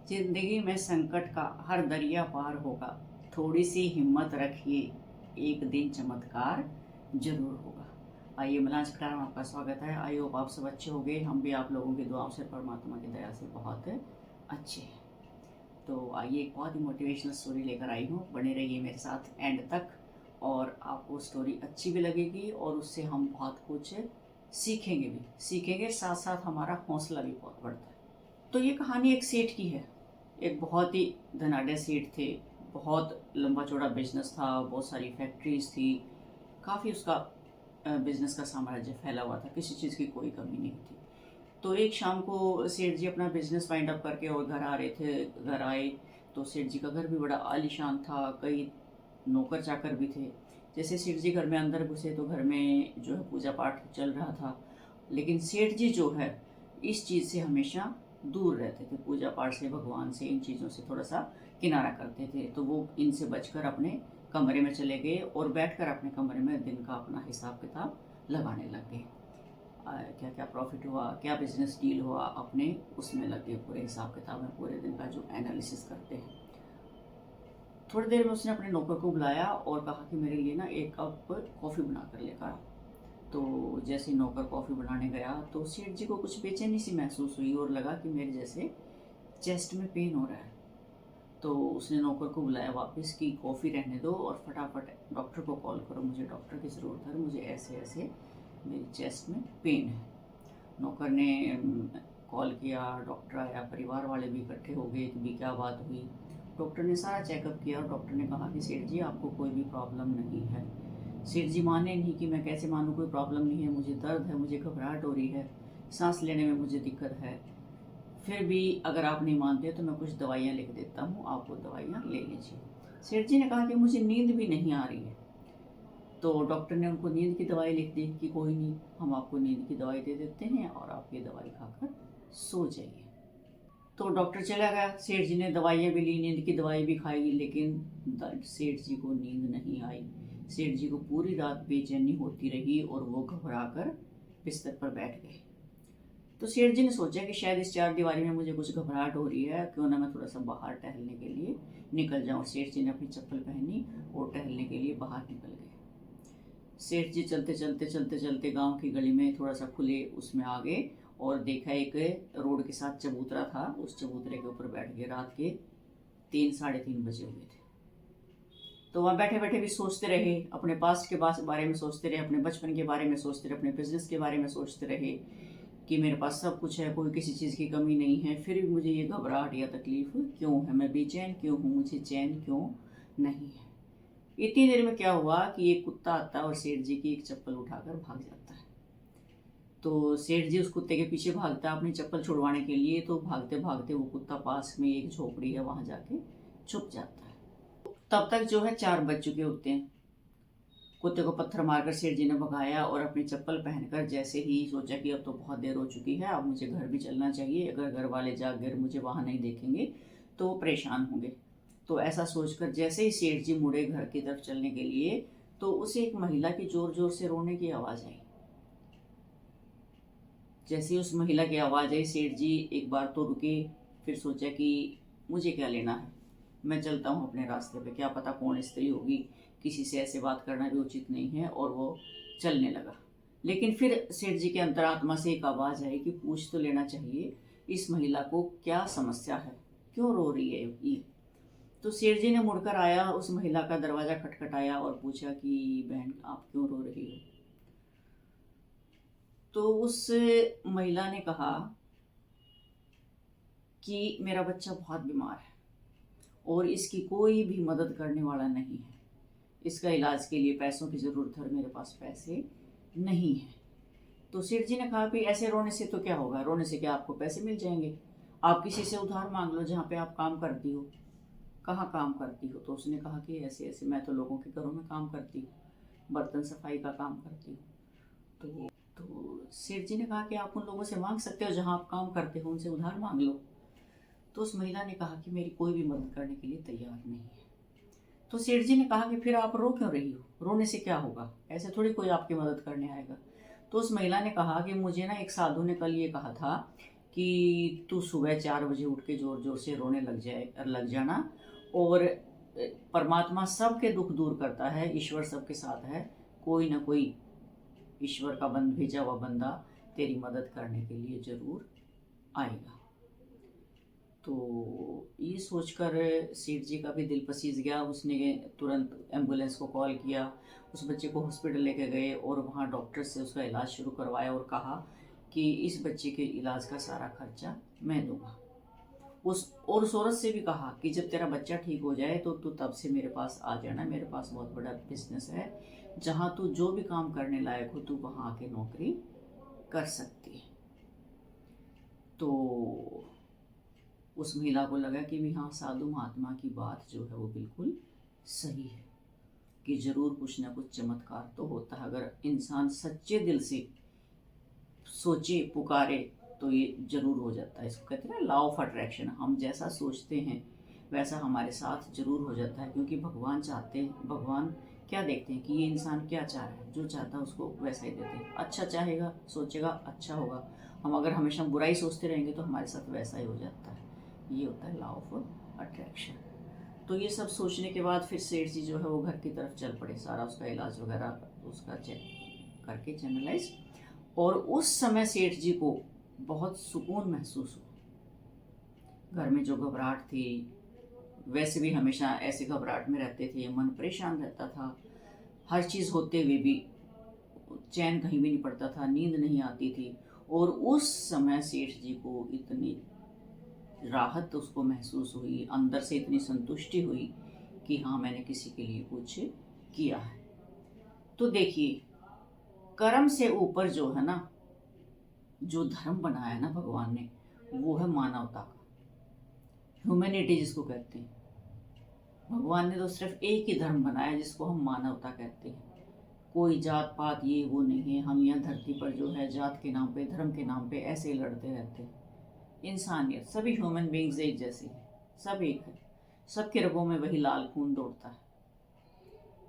जिंदगी में संकट का हर दरिया पार होगा, थोड़ी सी हिम्मत रखिए, एक दिन चमत्कार जरूर होगा। आइए मलांच खटारा में आपका स्वागत है। आई होप आप सब अच्छे होंगे। हम भी आप लोगों की दुआओं से, परमात्मा की दया से बहुत अच्छे हैं। तो आइए एक बहुत ही मोटिवेशनल स्टोरी लेकर आई हूँ। बने रहिए मेरे साथ एंड तक और आपको स्टोरी अच्छी भी लगेगी और उससे हम बहुत कुछ सीखेंगे साथ साथ हमारा हौसला भी बहुत बढ़ता है। तो ये कहानी एक सेठ की है। एक बहुत ही धनाढ़ सेठ थे। बहुत लंबा चौड़ा बिजनेस था, बहुत सारी फैक्ट्रीज थी, काफ़ी उसका बिजनेस का साम्राज्य फैला हुआ था, किसी चीज़ की कोई कमी नहीं थी। तो एक शाम को सेठ जी अपना बिजनेस वाइंड अप करके और घर आ रहे थे। घर आए तो सेठ जी का घर भी बड़ा आलीशान था, कई नौकर चाकर भी थे। जैसे सेठ जी घर में अंदर घुसे तो घर में जो है पूजा पाठ चल रहा था, लेकिन सेठ जी जो है इस चीज़ से हमेशा दूर रहते थे। पूजा पाठ से, भगवान से, इन चीज़ों से थोड़ा सा किनारा करते थे। तो वो इनसे बचकर अपने कमरे में चले गए और बैठकर अपने कमरे में दिन का अपना हिसाब किताब लगाने लग गए। क्या क्या प्रॉफिट हुआ, क्या बिजनेस डील हुआ, अपने उसमें लग गए पूरे हिसाब किताब में, पूरे दिन का जो एनालिसिस करते हैं। थोड़ी देर में उसने अपने नौकर को बुलाया और कहा कि मेरे लिए ना एक कप कॉफ़ी बना कर लेकर आओ। तो जैसे नौकर कॉफ़ी बनाने गया तो सेठ जी को कुछ बेचैनी सी महसूस हुई और लगा कि मेरे जैसे चेस्ट में पेन हो रहा है। तो उसने नौकर को बुलाया वापस कि कॉफ़ी रहने दो और फटाफट डॉक्टर को कॉल करो, मुझे डॉक्टर की ज़रूरत है, मुझे ऐसे ऐसे मेरी चेस्ट में पेन है। नौकर ने कॉल किया, डॉक्टर आया, परिवार वाले भी इकट्ठे हो गए कि भी क्या बात हुई। डॉक्टर ने सारा चेकअप किया और डॉक्टर ने कहा कि सेठ जी आपको कोई भी प्रॉब्लम नहीं है। सेठ जी माने नहीं कि मैं कैसे मानूँ, कोई प्रॉब्लम नहीं है, मुझे दर्द है, मुझे घबराहट हो रही है, सांस लेने में मुझे दिक्कत है। फिर भी अगर आप नहीं मानते तो मैं कुछ दवाइयाँ लिख देता हूँ, आप वो दवाइयाँ ले लीजिए। सेठ जी ने कहा कि मुझे नींद भी नहीं आ रही है। तो डॉक्टर ने उनको नींद की दवाई लिख दी कि कोई नहीं, हम आपको नींद की दवाई दे देते हैं और आप ये दवाई खाकर सो जाइए। तो डॉक्टर चला गया, सेठ जी ने दवाइयाँ भी ली, नींद की दवाई भी खाई, लेकिन सेठ जी को नींद नहीं आई। सेठ जी को पूरी रात बेचैनी होती रही और वो घबरा कर बिस्तर पर बैठ गए। तो सेठ जी ने सोचा कि शायद इस चार दीवारी में मुझे कुछ घबराहट हो रही है, क्यों ना मैं थोड़ा सा बाहर टहलने के लिए निकल जाऊँ। सेठ जी ने अपनी चप्पल पहनी और टहलने के लिए बाहर निकल गए। सेठ जी चलते चलते गांव की गली में थोड़ा सा खुले उसमें आ गए और देखा एक रोड के साथ चबूतरा था। उस चबूतरे के ऊपर बैठ गए। रात के 3 साढ़े 3 बजे हुए थे। तो वहाँ बैठे बैठे भी सोचते रहे, अपने पास्ट के बारे में सोचते रहे, अपने बचपन के बारे में सोचते रहे, अपने बिजनेस के बारे में सोचते रहे कि मेरे पास सब कुछ है, कोई किसी चीज़ की कमी नहीं है, फिर भी मुझे ये घबराहट या तकलीफ क्यों है, मैं बेचैन क्यों हूँ, मुझे चैन क्यों नहीं है। इतनी देर में क्या हुआ कि एक कुत्ता आता है और सेठ जी की एक चप्पल उठाकर भाग जाता है। तो सेठ जी उस कुत्ते के पीछे भागता है अपनी चप्पल छुड़वाने के लिए। तो भागते भागते वो कुत्ता पास में एक झोपड़ी है वहां जाके छुप जाता है। तब तक जो है 4 बज चुके होते हैं। कुत्ते को पत्थर मारकर सेठ जी ने भगाया और अपनी चप्पल पहनकर जैसे ही सोचा कि अब तो बहुत देर हो चुकी है, अब मुझे घर भी चलना चाहिए, अगर घर वाले जाग गए मुझे वहां नहीं देखेंगे तो वो परेशान होंगे। तो ऐसा सोचकर जैसे ही सेठ जी मुड़े घर की तरफ चलने के लिए, तो उसे एक महिला की जोर जोर से रोने की आवाज़ आई। जैसे ही उस महिला की आवाज़ आई, सेठ जी एक बार तो रुके, फिर सोचा कि मुझे क्या लेना है, मैं चलता हूँ अपने रास्ते पे, क्या पता कौन स्त्री होगी, किसी से ऐसे बात करना भी उचित नहीं है। और वो चलने लगा। लेकिन फिर सेठ जी के अंतरात्मा से एक आवाज़ आई कि पूछ तो लेना चाहिए इस महिला को क्या समस्या है, क्यों रो रही है ये। तो सेठ जी ने मुड़कर आया, उस महिला का दरवाज़ा खटखटाया और पूछा कि बहन आप क्यों रो रही हो। तो उस महिला ने कहा कि मेरा बच्चा बहुत बीमार है और इसकी कोई भी मदद करने वाला नहीं है, इसका इलाज के लिए पैसों की ज़रूरत है और मेरे पास पैसे नहीं है। तो सेठ जी ने कहा कि ऐसे रोने से तो क्या होगा, रोने से क्या आपको पैसे मिल जाएंगे, आप किसी से उधार मांग लो जहाँ पे आप काम करती हो। कहाँ काम करती हो? तो उसने कहा कि ऐसे ऐसे मैं तो लोगों के घरों में काम करती हूँ, बर्तन सफाई का काम करती हूँ। तो सेठ जी ने कहा कि आप उन लोगों से मांग सकते हो जहाँ आप काम करते हो, उनसे उधार मांग लो। तो उस महिला ने कहा कि मेरी कोई भी मदद करने के लिए तैयार नहीं है। तो सेठ जी ने कहा कि फिर आप रो क्यों रही हो, रोने से क्या होगा, ऐसे थोड़ी कोई आपकी मदद करने आएगा। तो उस महिला ने कहा कि मुझे ना एक साधु ने कल ये कहा था कि तू सुबह 4 बजे उठ के ज़ोर ज़ोर से रोने लग जाना। और परमात्मा सबके दुख दूर करता है, ईश्वर सबके साथ है, कोई ना कोई ईश्वर का भेजा हुआ बंदा तेरी मदद करने के लिए ज़रूर आएगा। तो ये सोचकर सेठ जी का भी दिल पसीज गया। उसने तुरंत एम्बुलेंस को कॉल किया, उस बच्चे को हॉस्पिटल लेके गए और वहाँ डॉक्टर से उसका इलाज शुरू करवाया और कहा कि इस बच्चे के इलाज का सारा खर्चा मैं दूंगा। उस औरत से भी कहा कि जब तेरा बच्चा ठीक हो जाए तो तू तब से मेरे पास आ जाना, मेरे पास बहुत बड़ा बिजनेस है, जहाँ तू जो भी काम करने लायक हो तू वहाँ आके नौकरी कर सकती है। तो उस महिला को लगा कि भी हाँ, साधु महात्मा की बात जो है वो बिल्कुल सही है, कि ज़रूर कुछ ना कुछ चमत्कार तो होता है। अगर इंसान सच्चे दिल से सोचे, पुकारे, तो ये ज़रूर हो जाता है। इसको कहते हैं ना लॉ ऑफ अट्रैक्शन, हम जैसा सोचते हैं वैसा हमारे साथ ज़रूर हो जाता है। क्योंकि भगवान चाहते हैं, भगवान क्या देखते हैं कि ये इंसान क्या चाह रहा है, जो चाहता है उसको वैसा ही देते हैं। अच्छा चाहेगा, सोचेगा, अच्छा होगा। हम अगर हमेशा बुराई सोचते रहेंगे तो हमारे साथ वैसा ही हो जाता है। ये होता है लॉ ऑफ अट्रैक्शन। तो ये सब सोचने के बाद फिर सेठ जी जो है वो घर की तरफ चल पड़े, सारा उसका इलाज वगैरह उसका चेक करके चैनलाइज। और उस समय सेठ जी को बहुत सुकून महसूस हुआ। घर में जो घबराहट थी, वैसे भी हमेशा ऐसे घबराहट में रहते थे, मन परेशान रहता था, हर चीज़ होते हुए भी चैन कहीं भी नहीं पड़ता था, नींद नहीं आती थी। और उस समय सेठ जी को इतनी राहत उसको महसूस हुई, अंदर से इतनी संतुष्टि हुई कि हाँ, मैंने किसी के लिए कुछ किया है। तो देखिए, कर्म से ऊपर जो है ना, जो धर्म बनाया है ना भगवान ने, वो है मानवता का, ह्यूमैनिटी जिसको कहते हैं। भगवान ने तो सिर्फ एक ही धर्म बनाया जिसको हम मानवता कहते हैं। कोई जात पात ये वो नहीं है। हम यहाँ धरती पर जो है जात के नाम पे, धर्म के नाम पे ऐसे ही लड़ते रहते हैं। इंसानियत, सभी ह्यूमन बींग्स एक जैसे हैं, सब एक है, सबके रगों में वही लाल खून दौड़ता है,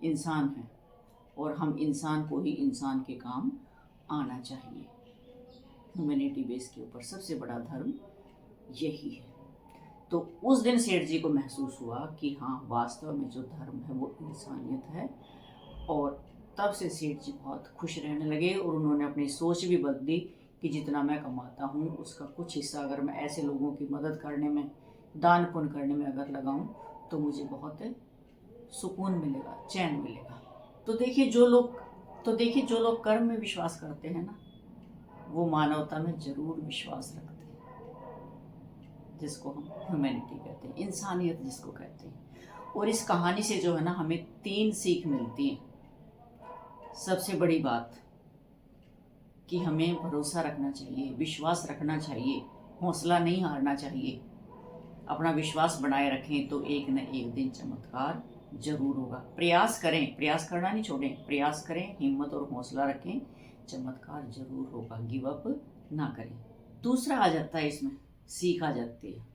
इंसान है। और हम इंसान को ही इंसान के काम आना चाहिए। ह्यूमैनिटी बेस के ऊपर सबसे बड़ा धर्म यही है। तो उस दिन सेठ जी को महसूस हुआ कि हाँ, वास्तव में जो धर्म है वो इंसानियत है। और तब से सेठ जी बहुत खुश रहने लगे और उन्होंने अपनी सोच भी बदली कि जितना मैं कमाता हूँ उसका कुछ हिस्सा अगर मैं ऐसे लोगों की मदद करने में, दान पुण्य करने में अगर लगाऊं तो मुझे बहुत सुकून मिलेगा, चैन मिलेगा। तो देखिए जो लोग कर्म में विश्वास करते हैं ना, वो मानवता में जरूर विश्वास रखते हैं, जिसको हम ह्यूमैनिटी कहते हैं, इंसानियत जिसको कहते हैं। और इस कहानी से जो है ना, हमें 3 सीख मिलती हैं। सबसे बड़ी बात कि हमें भरोसा रखना चाहिए, विश्वास रखना चाहिए, हौसला नहीं हारना चाहिए। अपना विश्वास बनाए रखें तो एक न एक दिन चमत्कार जरूर होगा। प्रयास करें, प्रयास करना नहीं छोड़ें, प्रयास करें, हिम्मत और हौसला रखें, चमत्कार जरूर होगा। गिव अप ना करें। दूसरा आ जाता है, इसमें सीख आ जाती है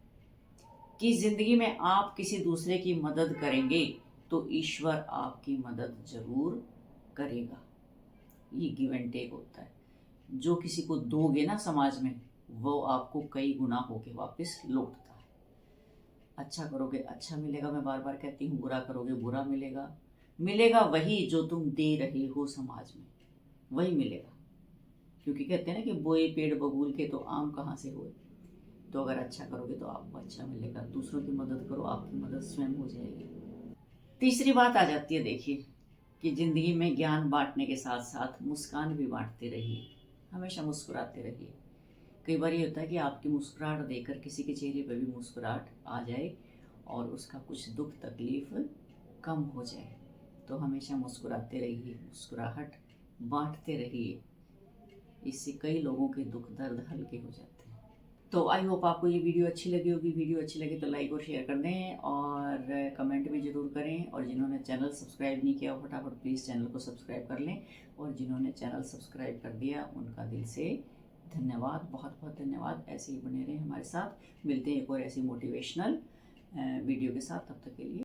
कि जिंदगी में आप किसी दूसरे की मदद करेंगे तो ईश्वर आपकी मदद जरूर करेगा। ये गिव एंड टेक होता है। जो किसी को दोगे ना समाज में, वो आपको कई गुना होके वापस लौटता है। अच्छा करोगे अच्छा मिलेगा, मैं बार बार कहती हूँ, बुरा करोगे बुरा मिलेगा। मिलेगा वही जो तुम दे रहे हो समाज में, वही मिलेगा। क्योंकि कहते हैं ना कि बोए पेड़ बबूल के तो आम कहाँ से होए। तो अगर अच्छा करोगे तो आपको अच्छा मिलेगा। दूसरों की मदद करो, आपकी मदद स्वयं हो जाएगी। तीसरी बात आ जाती है, देखिए, कि ज़िंदगी में ज्ञान बांटने के साथ साथ मुस्कान भी बांटते रहिए, हमेशा मुस्कुराते रहिए। कई बार ये होता है कि आपकी मुस्कुराहट देखकर किसी के चेहरे पर भी मुस्कुराहट आ जाए और उसका कुछ दुख तकलीफ कम हो जाए। तो हमेशा मुस्कुराते रहिए, मुस्कुराहट बांटते रहिए। इससे कई लोगों के दुख दर्द हल्के हो जाते हैं। तो आई होप आपको ये वीडियो अच्छी लगी होगी। वीडियो अच्छी लगी तो लाइक और शेयर कर दें और कमेंट भी ज़रूर करें। और जिन्होंने चैनल सब्सक्राइब नहीं किया, फटाफट प्लीज़ चैनल को सब्सक्राइब कर लें। और जिन्होंने चैनल सब्सक्राइब कर दिया उनका दिल से धन्यवाद, बहुत बहुत धन्यवाद। ऐसे ही बने रहें हमारे साथ। मिलते हैं एक और ऐसी मोटिवेशनल वीडियो के साथ, तब तक के लिए।